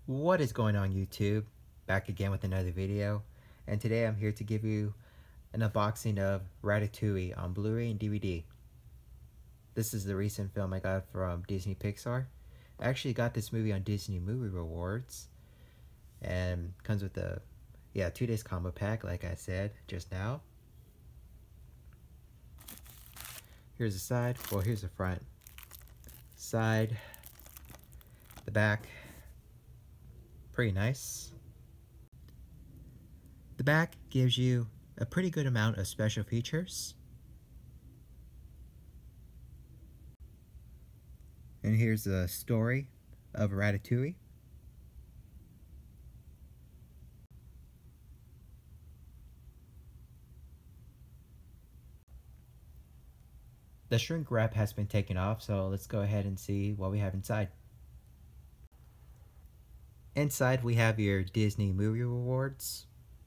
What is going on, YouTube? Back again with another video, and today I'm here to give you an unboxing of Ratatouille on Blu-ray and DVD. This is the recent film I got from Disney Pixar. I actually got this movie on Disney Movie Rewards, and comes with a 2 days combo pack like I said just now. Here's the side, well here's the front. Side, the back, pretty nice. The back gives you a pretty good amount of special features. And here's the story of Ratatouille. The shrink wrap has been taken off, so let's go ahead and see what we have inside. Inside we have your Disney Movie Rewards,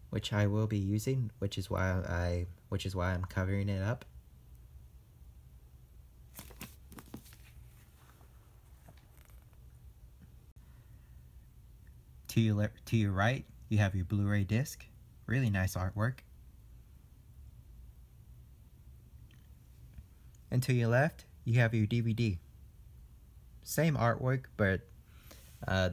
which I will be using, which is why I'm covering it up. To your right, you have your Blu-ray disc. Really nice artwork. And to your left, you have your DVD. Same artwork, but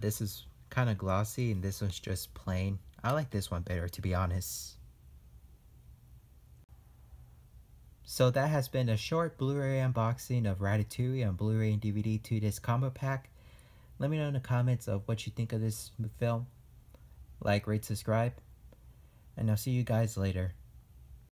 this is kind of glossy and this one's just plain. I like this one better, to be honest. So that has been a short Blu-ray unboxing of Ratatouille on Blu-ray and DVD 2-disc combo pack. Let me know in the comments of what you think of this film. Like, rate, subscribe, and I'll see you guys later.